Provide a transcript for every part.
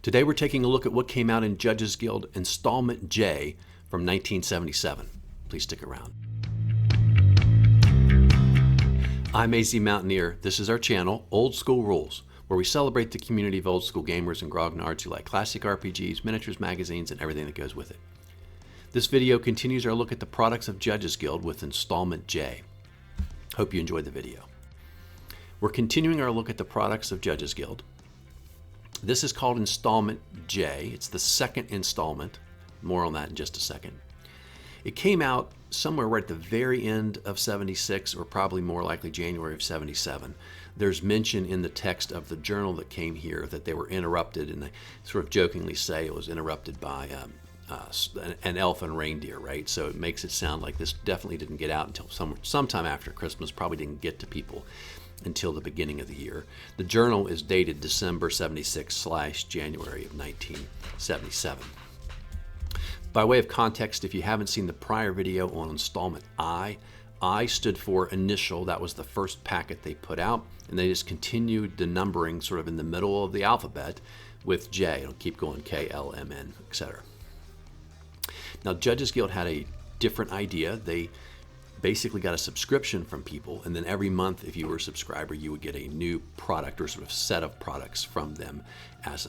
Today we're taking a look at what came out in Judges Guild Installment J from 1977. Please stick around. I'm AZ Mountaineer. This is our channel, Old School Rules, where we celebrate the community of old school gamers and grognards who like classic RPGs, miniatures, magazines, and everything that goes with it. This video continues our look at the products of Judges Guild with Installment J. Hope you enjoyed the video. We're continuing our look at the products of Judges Guild. This is called Installment J. It's the second installment. More on that in just a second. It came out somewhere right at the very end of 76, or probably more likely January of 77. There's mention in the text of the journal that came here that they were interrupted, and they sort of jokingly say it was interrupted by an elf and reindeer, right? So it makes it sound like this definitely didn't get out until sometime after Christmas, probably didn't get to people until the beginning of the year. The journal is dated December 76/January of 1977. By way of context, if you haven't seen the prior video on installment I stood for initial. That was the first packet they put out, and they just continued the numbering sort of in the middle of the alphabet with J. It'll keep going K, L, M, N, etc. Now, Judges Guild had a different idea. They basically got a subscription from people, and then every month, if you were a subscriber, you would get a new product or sort of set of products from them as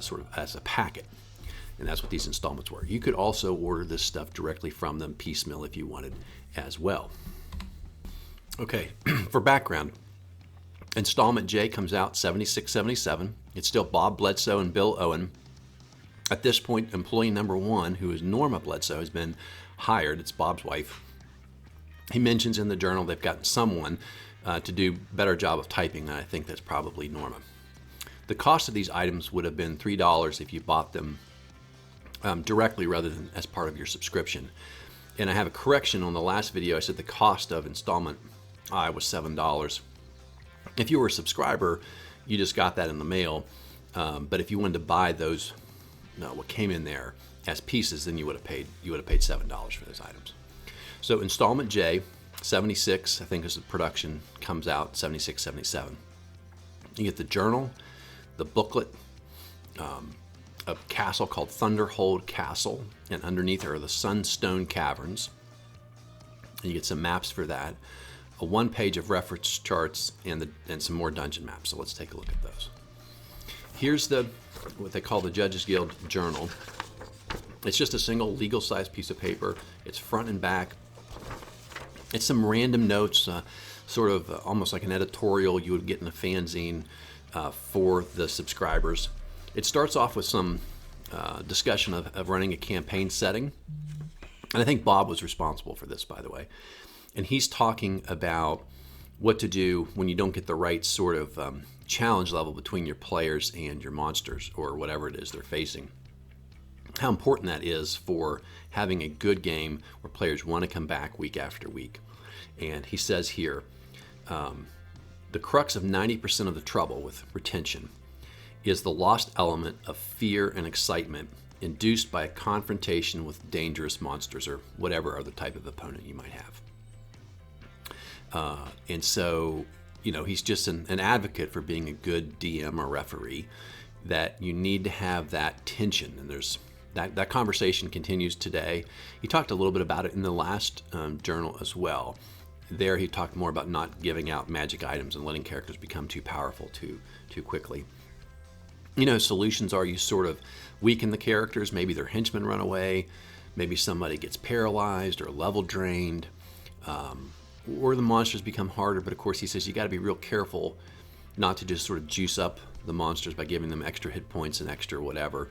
a packet. And that's what these installments were. You could also order this stuff directly from them piecemeal if you wanted as well. Okay, for background, Installment J comes out 76-77. It's still Bob Bledsoe and Bill Owen. At this point, employee number one, who is Norma Bledsoe, has been hired. It's Bob's wife. He mentions in the journal they've gotten someone to do a better job of typing, and I think that's probably Norma. The cost of these items would have been $3 if you bought them directly rather than as part of your subscription. And I have a correction on the last video. I said the cost of installment I was $7. If you were a subscriber, you just got that in the mail. But if you wanted to buy those, what came in there as pieces, then you would have paid $7 for those items. So Installment J, 76, I think as the production comes out, 76-77. You get the journal, the booklet, a castle called Thunderhold Castle, and underneath are the Sunstone Caverns. And you get some maps for that, a one-page of reference charts, and some more dungeon maps. So let's take a look at those. Here's what they call the Judges Guild Journal. It's just a single legal-sized piece of paper. It's front and back. It's some random notes, sort of almost like an editorial you would get in a fanzine for the subscribers. It starts off with some discussion of running a campaign setting. And I think Bob was responsible for this, by the way. And he's talking about what to do when you don't get the right sort of challenge level between your players and your monsters, or whatever it is they're facing. How important that is for having a good game where players want to come back week after week. And he says here, the crux of 90% of the trouble with retention is the lost element of fear and excitement induced by a confrontation with dangerous monsters or whatever other type of opponent you might have. And so, he's just an advocate for being a good DM or referee, that you need to have that tension. And there's that conversation continues today. He talked a little bit about it in the last journal as well. There he talked more about not giving out magic items and letting characters become too powerful too quickly. Solutions are you sort of weaken the characters. Maybe their henchmen run away. Maybe somebody gets paralyzed or level drained. Or the monsters become harder. But of course, he says you got to be real careful not to just sort of juice up the monsters by giving them extra hit points and extra whatever.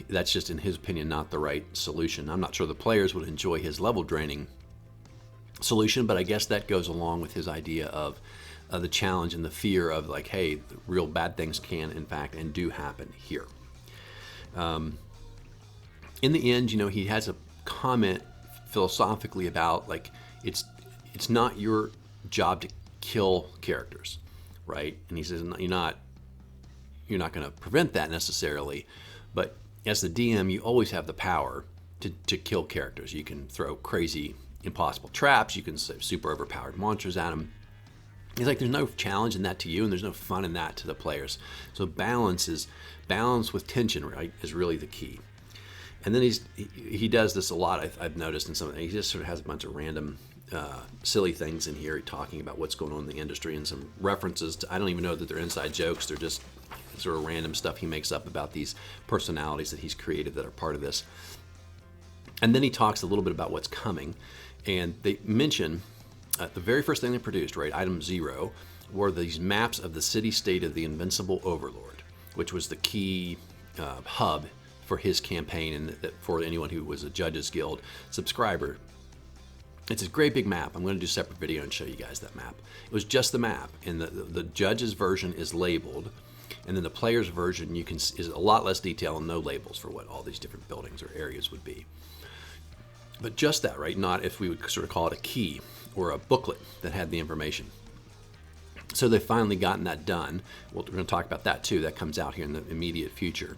That's just, in his opinion, not the right solution. I'm not sure the players would enjoy his level draining solution, but I guess that goes along with his idea of the challenge and the fear of, like, hey, real bad things can, in fact, and do happen here. In the end, he has a comment philosophically about, like, it's not your job to kill characters, right? And he says you're not going to prevent that necessarily, but as the DM, you always have the power to kill characters. You can throw crazy, impossible traps. You can say super overpowered monsters at them. He's like, there's no challenge in that to you, and there's no fun in that to the players. So balance with tension, right, is really the key. And then he does this a lot. I've noticed in some. He just sort of has a bunch of random, silly things in here, talking about what's going on in the industry and some references to. I don't even know that they're inside jokes. They're just sort of random stuff he makes up about these personalities that he's created that are part of this. And then he talks a little bit about what's coming, and they mention. The very first thing they produced, right, item 0, were these maps of the city-state of the Invincible Overlord, which was the key hub for his campaign and for anyone who was a Judges Guild subscriber. It's a great big map. I'm going to do a separate video and show you guys that map. It was just the map, and the Judges version is labeled, and then the player's version is a lot less detail and no labels for what all these different buildings or areas would be. But just that, right? Not if we would sort of call it a key or a booklet that had the information. So they've finally gotten that done. Well, we're going to talk about that too. That comes out here in the immediate future.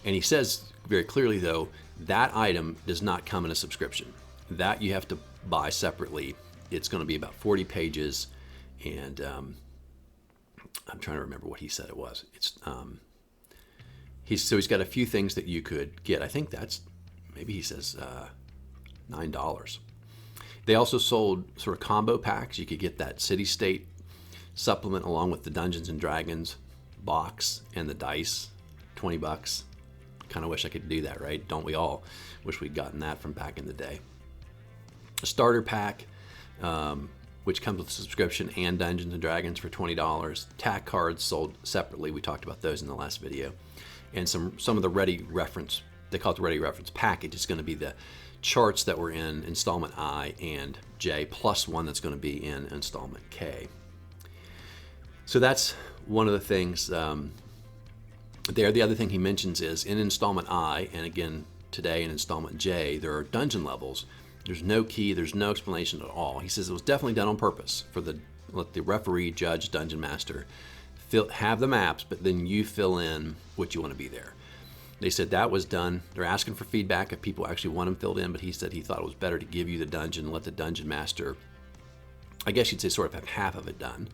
And he says very clearly, though, that item does not come in a subscription. That you have to buy separately. It's going to be about 40 pages. And I'm trying to remember what he said it was. He's got a few things that you could get. I think maybe he says $9. They also sold sort of combo packs. You could get that city-state supplement along with the Dungeons and Dragons box and the dice, $20. Kind of wish I could do that, right? Don't we all? Wish we'd gotten that from back in the day. A starter pack, which comes with a subscription and Dungeons and Dragons for $20. Tack cards sold separately. We talked about those in the last video. And some of the ready reference, they call it the ready reference package. It's going to be the charts that were in installment I and J plus one that's going to be in installment K. So that's one of the things there. The other thing he mentions is in installment I, and again today in installment J, there are dungeon levels. There's no key, there's no explanation at all. He says it was definitely done on purpose for let the referee, judge, dungeon master have the maps, but then you fill in what you want to be there. They said that was done. They're asking for feedback if people actually want them filled in, but he said he thought it was better to give you the dungeon and let the dungeon master, I guess you'd say, sort of have half of it done.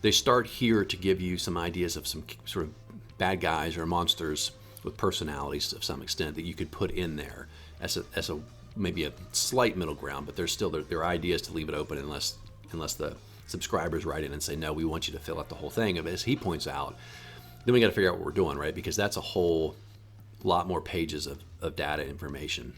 They start here to give you some ideas of some sort of bad guys or monsters with personalities of some extent that you could put in there as a maybe a slight middle ground, but there's still there are ideas to leave it open unless the subscribers write in and say, no, we want you to fill out the whole thing. As he points out, then we got to figure out what we're doing, right? Because that's a whole lot more pages of data information.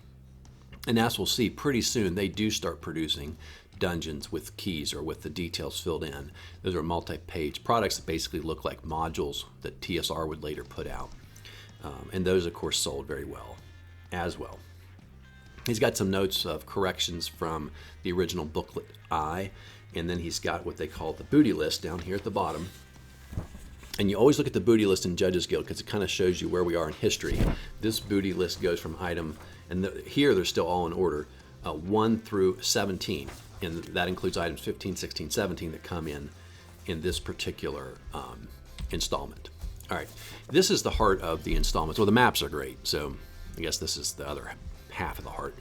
And as we'll see, pretty soon they do start producing dungeons with keys or with the details filled in. Those are multi-page products that basically look like modules that TSR would later put out. And those, of course, sold very well as well. He's got some notes of corrections from the original booklet I, and then he's got what they call the booty list down here at the bottom. And you always look at the booty list in Judges Guild because it kind of shows you where we are in history. This booty list goes from item, and here they're still all in order, 1 through 17. And that includes items 15, 16, 17 that come in this particular installment. All right, this is the heart of the installments. Well, the maps are great, so I guess this is the other half of the heart.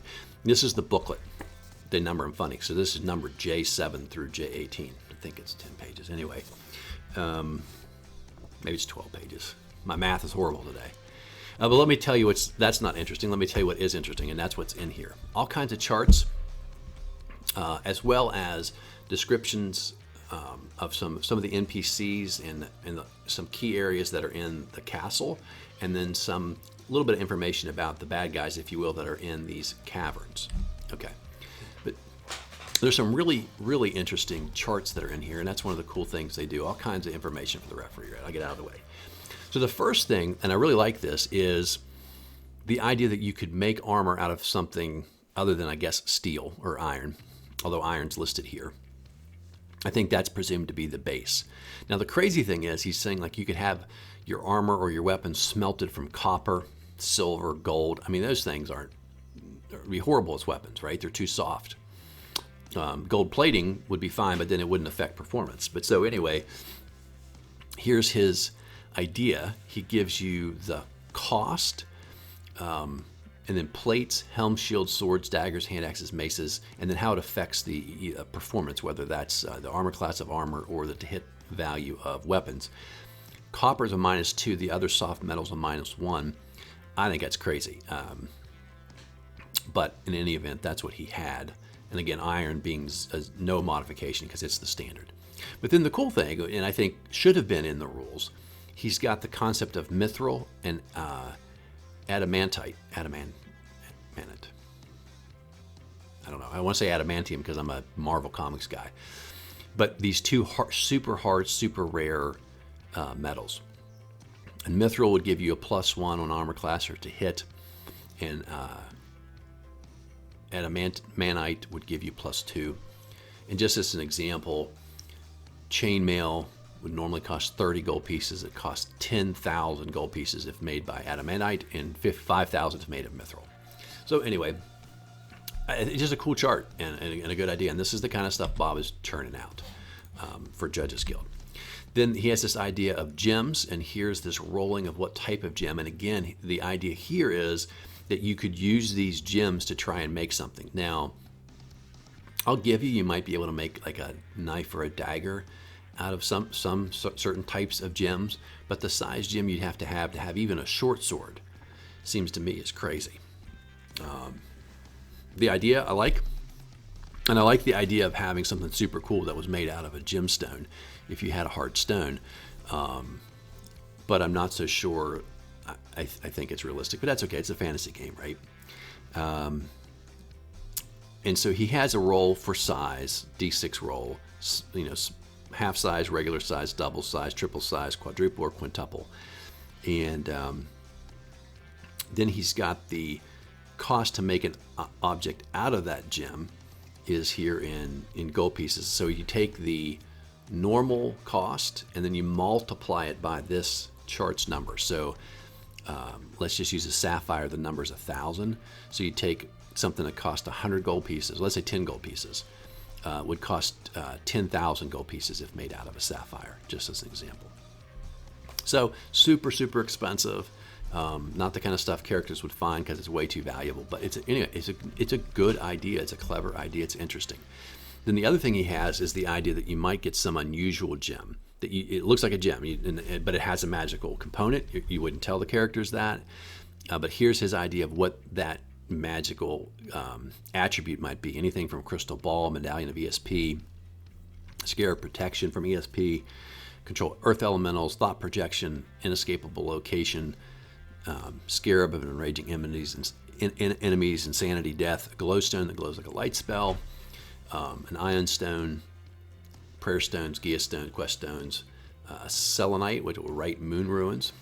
This is the booklet. They number them funny. So this is numbered J7 through J18. I think it's 10 pages. Anyway, maybe it's 12 pages. My math is horrible today. But let me tell you that's not interesting. Let me tell you what is interesting, and that's what's in here. All kinds of charts, as well as descriptions of some of the NPCs and some key areas that are in the castle, and then some little bit of information about the bad guys, if you will, that are in these caverns. Okay, but there's some really, really interesting charts that are in here, and that's one of the cool things they do. All kinds of information for the referee. Right? I'll get out of the way. So the first thing, and I really like this, is the idea that you could make armor out of something other than, I guess, steel or iron, although iron's listed here. I think that's presumed to be the base. Now the crazy thing is he's saying like you could have your armor or your weapons smelted from copper, silver, gold. I mean, those things would be horrible as weapons, right? They're too soft. Gold plating would be fine, but then it wouldn't affect performance. But so anyway, here's his idea. He gives you the cost and then plates, helm, shields, swords, daggers, hand axes, maces, and then how it affects the performance, whether that's the armor class of armor or the hit value of weapons. Copper is a -2, the other soft metals a -1. I think that's crazy. But in any event, that's what he had. And again, iron being no modification because it's the standard. But then the cool thing, and I think should have been in the rules, he's got the concept of mithril and adamantite. Adamant. I don't know. I want to say adamantium because I'm a Marvel Comics guy. But these two super hard, super rare metals. And mithril would give you a +1 on armor class or to hit, and adamantite would give you +2. And just as an example, chainmail would normally cost 30 gold pieces. It costs 10,000 gold pieces if made by adamantite, and 5,000 if made of mithril. So anyway, it's just a cool chart and a good idea. And this is the kind of stuff Bob is churning out for Judges Guild. Then he has this idea of gems, and here's this rolling of what type of gem. And again, the idea here is that you could use these gems to try and make something. Now, I'll give you might be able to make like a knife or a dagger out of some certain types of gems, but the size gem you'd have to have even a short sword seems to me is crazy. The idea I like, and I like the idea of having something super cool that was made out of a gemstone if you had a hard stone, but I'm not so sure. I think it's realistic, but that's okay. It's a fantasy game, right? And so he has a roll for size, D6 roll, half size, regular size, double size, triple size, quadruple, or quintuple. And then he's got the cost to make an object out of that gem is here in gold pieces. So you take the normal cost and then you multiply it by this chart's number. So let's just use a sapphire. The number's 1,000. So you take something that cost 100 gold pieces. Let's say 10 gold pieces would cost 10,000 gold pieces if made out of a sapphire, just as an example. So super, super expensive. Not the kind of stuff characters would find because it's way too valuable. But it's a good idea. It's a clever idea. It's interesting. Then the other thing he has is the idea that you might get some unusual gem. It looks like a gem, but it has a magical component. You wouldn't tell the characters that. But here's his idea of what that magical attribute might be. Anything from crystal ball, medallion of ESP, scarab protection from ESP, control earth elementals, thought projection, inescapable location, scarab of enraging enemies, insanity, death, a glowstone that glows like a light spell, an ion stone, prayer stones, Gia stone, quest stones, selenite, which will write moon ruins,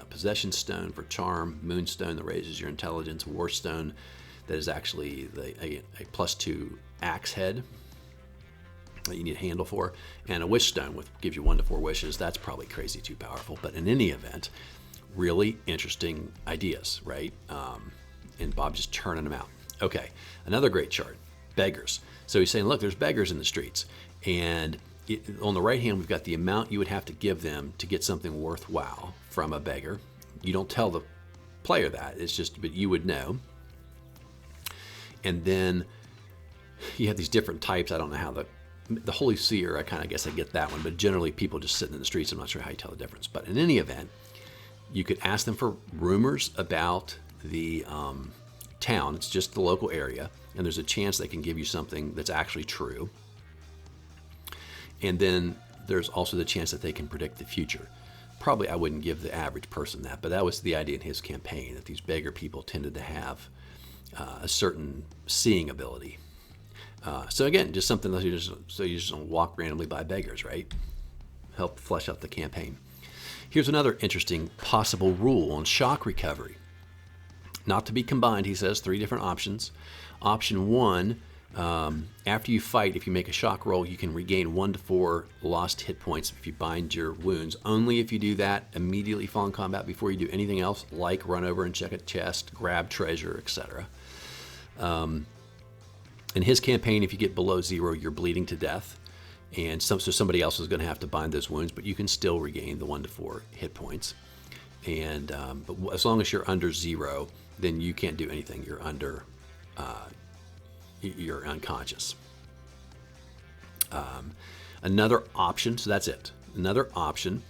possession stone for charm, moonstone that raises your intelligence, war stone that is actually a +2 axe head that you need a handle for, and a wish stone which gives you 1 to 4 wishes. That's probably crazy too powerful, but in any event, really interesting ideas, right? And Bob just churning them out. Okay, another great chart, beggars. So he's saying, look, there's beggars in the streets, and on the right hand, we've got the amount you would have to give them to get something worthwhile from a beggar. You don't tell the player that, it's just, but you would know. And then you have these different types. I don't know how the Holy Seer, I guess I get that one, but generally people just sitting in the streets, I'm not sure how you tell the difference. But in any event, you could ask them for rumors about the town. It's just the local area, and there's a chance they can give you something that's actually true. And then there's also the chance that they can predict the future. Probably I wouldn't give the average person that, but that was the idea in his campaign, that these beggar people tended to have a certain seeing ability. So again, just something that you just don't walk randomly by beggars, right? Help flesh out the campaign. Here's another interesting possible rule on shock recovery. Not to be combined, he says, 3 different options. Option 1, after you fight, if you make a shock roll, you can regain 1 to 4 lost hit points if you bind your wounds. Only if you do that, immediately fall in combat before you do anything else, like run over and check a chest, grab treasure, etc. In his campaign, if you get below 0, you're bleeding to death, and so somebody else is going to have to bind those wounds, but you can still regain the 1 to 4 hit points. And but as long as you're under 0, then you can't do anything. You're under, you're unconscious. Another option, so that's it. Another option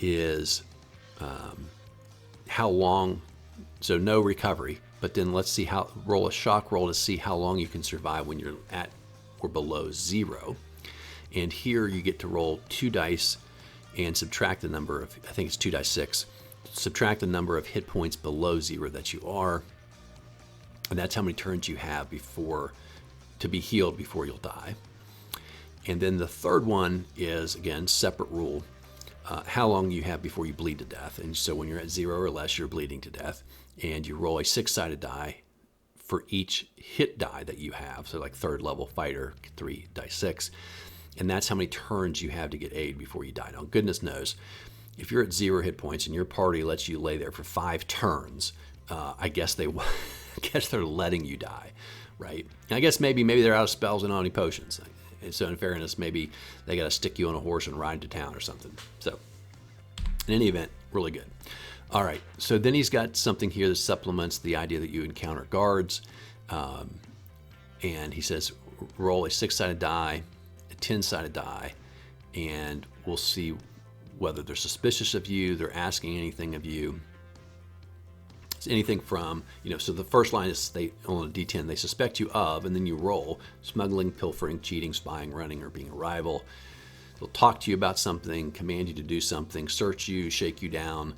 is how long, so no recovery, but then let's see roll a shock roll to see how long you can survive when you're at or below 0. And here you get to roll 2 dice and subtract the number of, I think it's 2 dice 6, subtract the number of hit points below 0 that you are. And that's how many turns you have to be healed before you'll die. And then the third one is, again, separate rule, how long you have before you bleed to death. And so when you're at 0 or less, you're bleeding to death. And you roll a 6-sided die for each hit die that you have. So like 3rd level fighter, 3 dice 6. And that's how many turns you have to get aid before you die. Now, goodness knows, if you're at 0 hit points and your party lets you lay there for 5 turns, I guess they're letting you die, right? And I guess maybe they're out of spells and on any potions. So in fairness, maybe they got to stick you on a horse and ride to town or something. So in any event, really good. All right, so then he's got something here that supplements the idea that you encounter guards. And he says, roll a 6-sided die, a 10-sided die, and we'll see whether they're suspicious of you, they're asking anything of you. It's anything from, so the first line is on a D10, they suspect you of, and then you roll smuggling, pilfering, cheating, spying, running, or being a rival. They'll talk to you about something, command you to do something, search you, shake you down,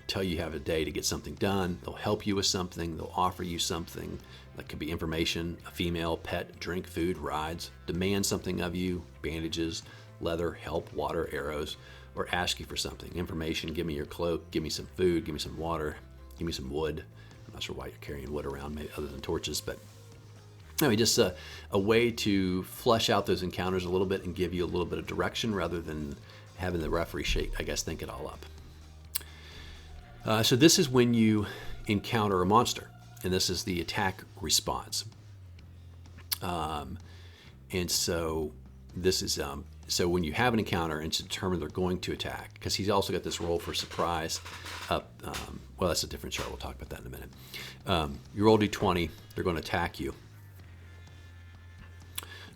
tell you have a day to get something done. They'll help you with something. They'll offer you something. That could be information, a female, pet, drink, food, rides, demand something of you, bandages, leather, help, water, arrows, or ask you for something. Information, give me your cloak, give me some food, give me some water, give me some wood. I'm not sure why you're carrying wood around, maybe other than torches, but anyway, just a way to flesh out those encounters a little bit and give you a little bit of direction rather than having the referee think it all up. So this is when you encounter a monster, and this is the attack response. And so this is so when you have an encounter and to determine they're going to attack, because he's also got this roll for surprise up. Well, that's a different chart. We'll talk about that in a minute. You roll D20, they're going to attack you.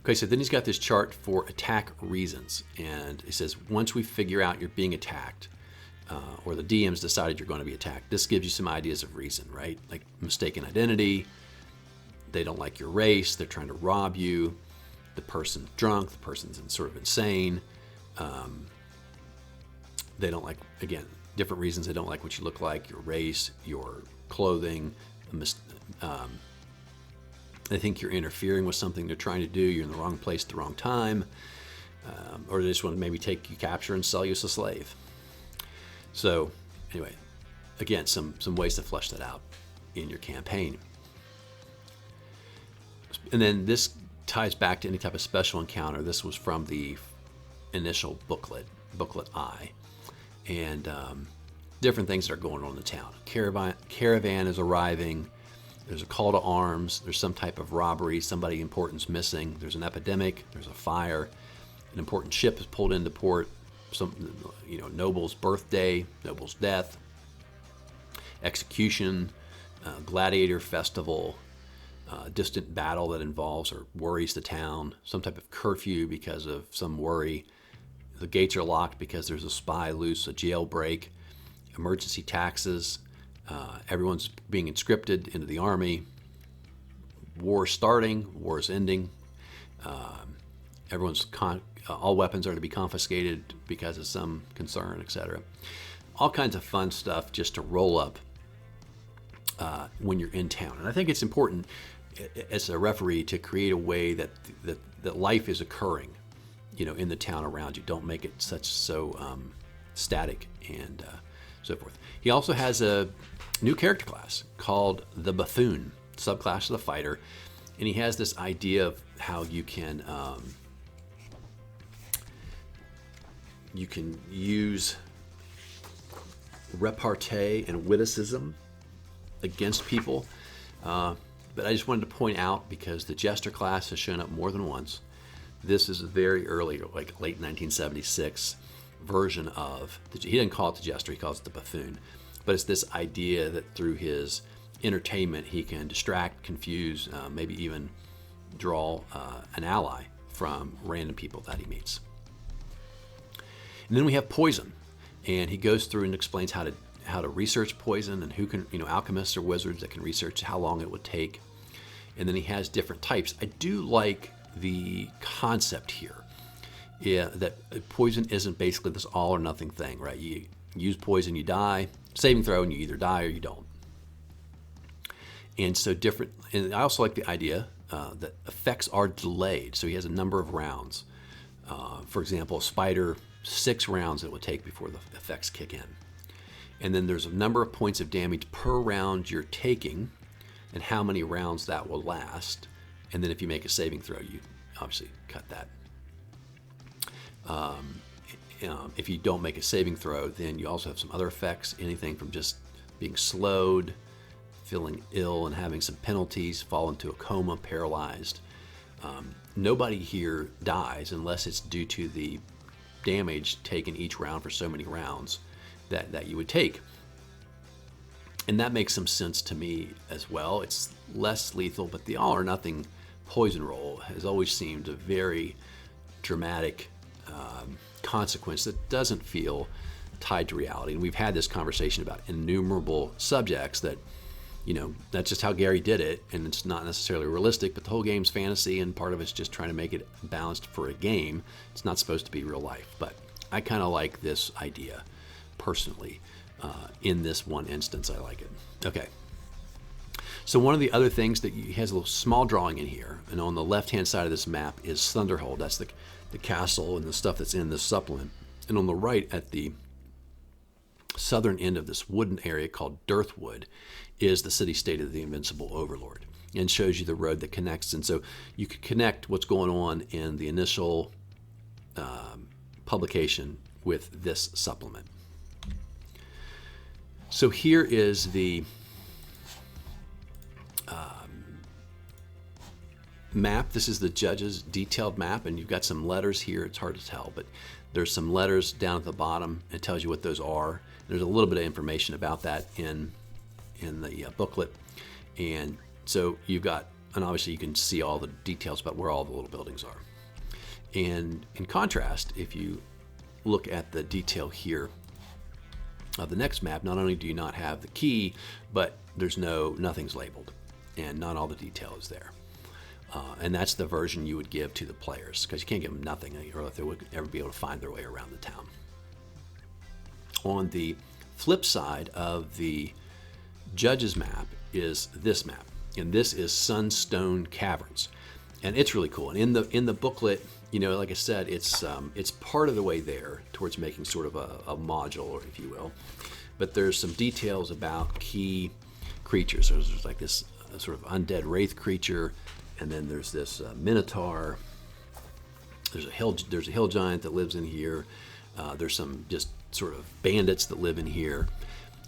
Okay, so then he's got this chart for attack reasons, and he says once we figure out you're being attacked, or the DM's decided you're going to be attacked, this gives you some ideas of reason, right? Like mistaken identity, they don't like your race, they're trying to rob you, the person's drunk, the person's sort of insane, they don't like, again, different reasons they don't like what you look like, your race, your clothing, they think you're interfering with something they're trying to do, you're in the wrong place at the wrong time, or they just want to maybe take you, capture, and sell you as a slave. So anyway, again, some ways to flesh that out in your campaign. And then this ties back to any type of special encounter. This was from the initial booklet I, and different things that are going on in the town. Caravan is arriving. There's a call to arms. There's some type of robbery. Somebody important's missing. There's an epidemic. There's a fire. An important ship is pulled into port. Some, noble's birthday, noble's death, execution, gladiator festival, distant battle that involves or worries the town, some type of curfew because of some worry. The gates are locked because there's a spy loose, a jailbreak, emergency taxes. Everyone's being conscripted into the army. War starting, war is ending. All weapons are to be confiscated because of some concern, etc. All kinds of fun stuff just to roll up when you're in town. And I think it's important as a referee to create a way that life is occurring, in the town around you. Don't make it so static and so forth. He also has a new character class called the Buffoon, subclass of the fighter, and he has this idea of how you can use repartee and witticism against people. But I just wanted to point out, because the Jester class has shown up more than once, this is a very early, like late 1976 version of, he didn't call it the Jester, he calls it the Buffoon. but it's this idea that through his entertainment he can distract, confuse, maybe even draw an ally from random people that he meets. And then we have poison, and he goes through and explains how to research poison and who can, alchemists or wizards that can research how long it would take. And then he has different types. I do like the concept here, that poison isn't basically this all or nothing thing, right? You use poison, you die. Saving throw, and you either die or you don't. And so different. And I also like the idea that effects are delayed. So he has a number of rounds. For example, a spider, 6 rounds it would take before the effects kick in. And then there's a number of points of damage per round you're taking, and how many rounds that will last. And then if you make a saving throw, you obviously cut that. If you don't make a saving throw, then you also have some other effects, anything from just being slowed, feeling ill and having some penalties, fall into a coma, paralyzed. Nobody here dies unless it's due to the damage taken each round for so many rounds that you would take. And that makes some sense to me as well. It's less lethal, but the all or nothing poison roll has always seemed a very dramatic consequence that doesn't feel tied to reality. And we've had this conversation about innumerable subjects that, that's just how Gary did it, and it's not necessarily realistic, but the whole game's fantasy, and part of it's just trying to make it balanced for a game. It's not supposed to be real life, but I kind of like this idea personally. In this one instance, I like it. Okay. So one of the other things that he has a little small drawing in here, and on the left-hand side of this map is Thunderhold. That's the castle and the stuff that's in this supplement. And on the right, at the southern end of this wooden area called Dirthwood, is the city-state of the Invincible Overlord, and shows you the road that connects. And so you could connect what's going on in the initial publication with this supplement. So here is the map. This is the judge's detailed map, and you've got some letters here. It's hard to tell, but there's some letters down at the bottom. It tells you what those are. There's a little bit of information about that in the booklet. And so you've got, and obviously you can see all the details about where all the little buildings are. And in contrast, if you look at the detail here of the next map, not only do you not have the key, but nothing's labeled, and not all the detail is there. And that's the version you would give to the players, because you can't give them nothing, or if they would ever be able to find their way around the town. On the flip side of the judge's map is this map, and this is Sunstone Caverns, and it's really cool. And in the booklet, like I said, it's part of the way there towards making sort of a module, or if you will. But there's some details about key creatures. So there's like this sort of undead wraith creature, and then there's this minotaur. There's a hill giant that lives in here. There's some just sort of bandits that live in here,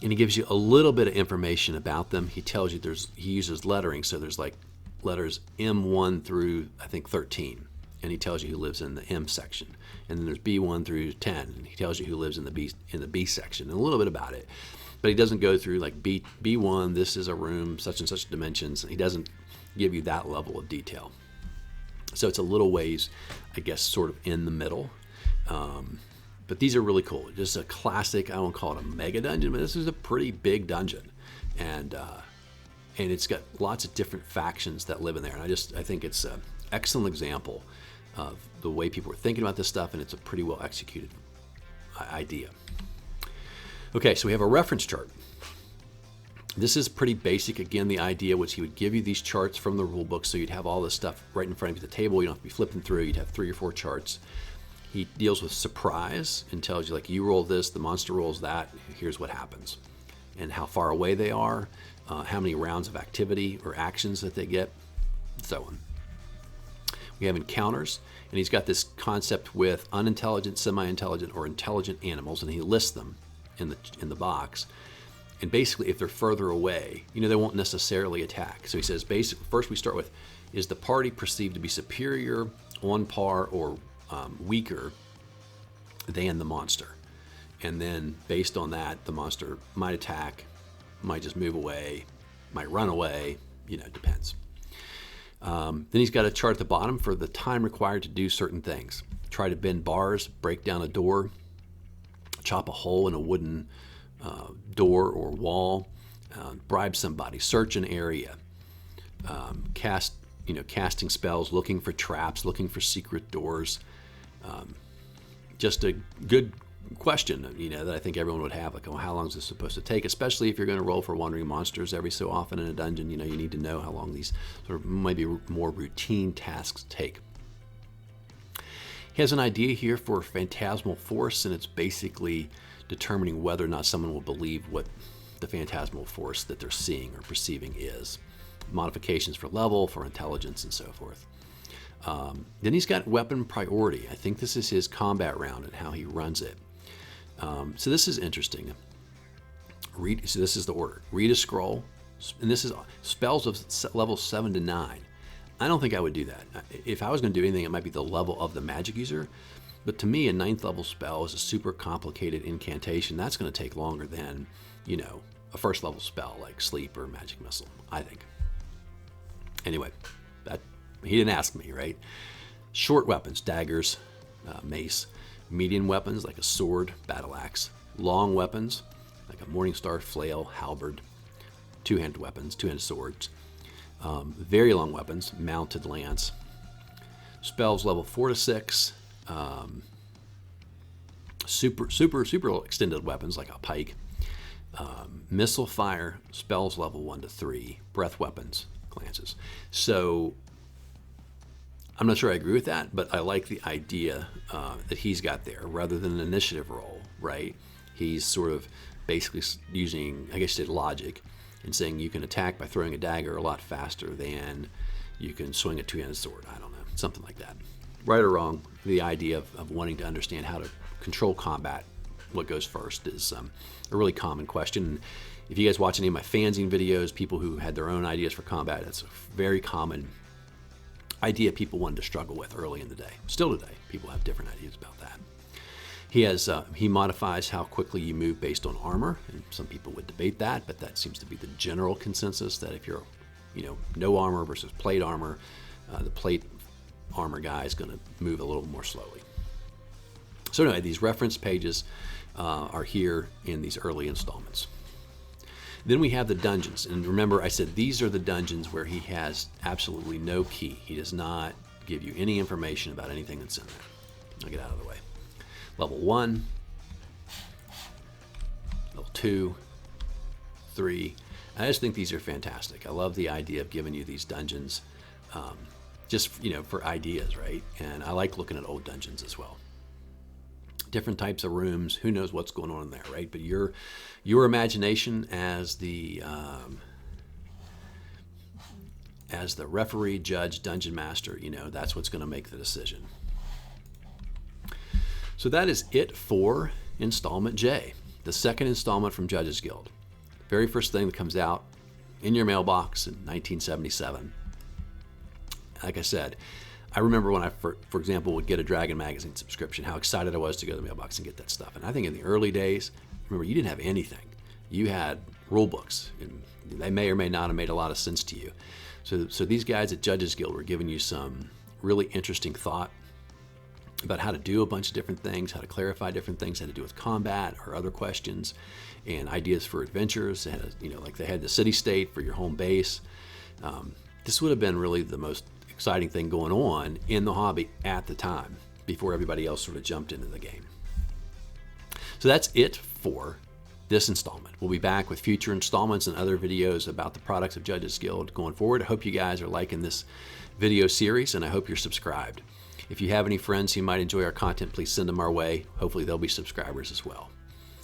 and he gives you a little bit of information about them. He tells you he uses lettering, so there's like letters M1 through I think 13, and he tells you who lives in the M section. And then there's B1 through 10, and he tells you who lives in the B section, and a little bit about it. But he doesn't go through like B1, this is a room, such and such dimensions. He doesn't give you that level of detail. So it's a little ways, I guess, sort of in the middle. But these are really cool. Just a classic, I won't call it a mega dungeon, but this is a pretty big dungeon. And it's got lots of different factions that live in there. And I think it's an excellent example of the way people were thinking about this stuff, and it's a pretty well executed idea. Okay, so we have a reference chart. This is pretty basic. Again, the idea was he would give you these charts from the rule book, so you'd have all this stuff right in front of you at the table. You don't have to be flipping through. You'd have 3 or 4 charts. He deals with surprise and tells you, like, you roll this, the monster rolls that, here's what happens, and how far away they are, how many rounds of activity or actions that they get, so on. We have encounters, and he's got this concept with unintelligent, semi-intelligent, or intelligent animals, and he lists them in the box. And basically, if they're further away, they won't necessarily attack. So he says, basically, first we start with, is the party perceived to be superior, on par, or weaker than the monster? and then based on that, the monster might attack, might just move away, might run away, depends. Then he's got a chart at the bottom for the time required to do certain things. Try to bend bars, break down a door, chop a hole in a wooden door or wall, bribe somebody, search an area, casting spells, looking for traps, looking for secret doors. Just a good question, that I think everyone would have, like, oh, how long is this supposed to take? Especially if you're going to roll for wandering monsters every so often in a dungeon, you need to know how long these sort of maybe more routine tasks take. He has an idea here for phantasmal force, and it's basically determining whether or not someone will believe what the phantasmal force that they're seeing or perceiving is. Modifications for level, for intelligence, and so forth. Then he's got weapon priority. I think this is his combat round and how he runs it. So this is interesting. So this is the order. Read a scroll, and this is spells of level 7 to 9. I don't think I would do that. If I was going to do anything, it might be the level of the magic user. But to me, a 9th level spell is a super complicated incantation. That's going to take longer than, a first level spell like sleep or magic missile, I think. Anyway, he didn't ask me, right? Short weapons, daggers, mace. Medium weapons like a sword, battle axe. Long weapons like a morningstar, flail, halberd. Two-handed weapons, two-handed swords. Very long weapons, mounted lance. Spells level 4 to 6. Super extended weapons like a pike. Missile fire, spells level 1 to 3. Breath weapons, glances. So I'm not sure I agree with that, but I like the idea that he's got there rather than an initiative roll, right? He's sort of basically using, I guess you said logic, and saying you can attack by throwing a dagger a lot faster than you can swing a two-handed sword. I don't know, something like that. Right or wrong, the idea of wanting to understand how to control combat, what goes first, is a really common question. If you guys watch any of my fanzine videos, people who had their own ideas for combat, it's a very common idea people wanted to struggle with early in the day. Still today, people have different ideas about that. He modifies how quickly you move based on armor, and some people would debate that, but that seems to be the general consensus that if you're, no armor versus plate armor, the plate armor guy is going to move a little more slowly. So anyway, these reference pages are here in these early installments. Then we have the dungeons, and remember I said these are the dungeons where he has absolutely no key. He does not give you any information about anything that's in there. I'll get out of the way. Level 1, level 2, 3. I just think these are fantastic. I love the idea of giving you these dungeons just for ideas, right? And I like looking at old dungeons as well. Different types of rooms. Who knows what's going on in there, right? But your imagination as the referee, judge, dungeon master, that's what's going to make the decision. So that is it for Installment J, the second installment from Judges Guild. Very first thing that comes out in your mailbox in 1977. Like I said, I remember when I, for example, would get a Dragon Magazine subscription, how excited I was to go to the mailbox and get that stuff. And I think in the early days, remember, you didn't have anything. You had rule books, and they may or may not have made a lot of sense to you. So these guys at Judges Guild were giving you some really interesting thought about how to do a bunch of different things, how to clarify different things, how to do with combat or other questions, and ideas for adventures. They had, like they had the city-state for your home base. This would have been really the most exciting thing going on in the hobby at the time before everybody else sort of jumped into the game. So that's it for this installment. We'll be back with future installments and other videos about the products of Judges Guild going forward. I hope you guys are liking this video series, and I hope you're subscribed. If you have any friends who might enjoy our content, please send them our way. Hopefully they'll be subscribers as well.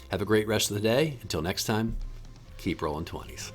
Have a great rest of the day. Until next time, keep rolling 20s.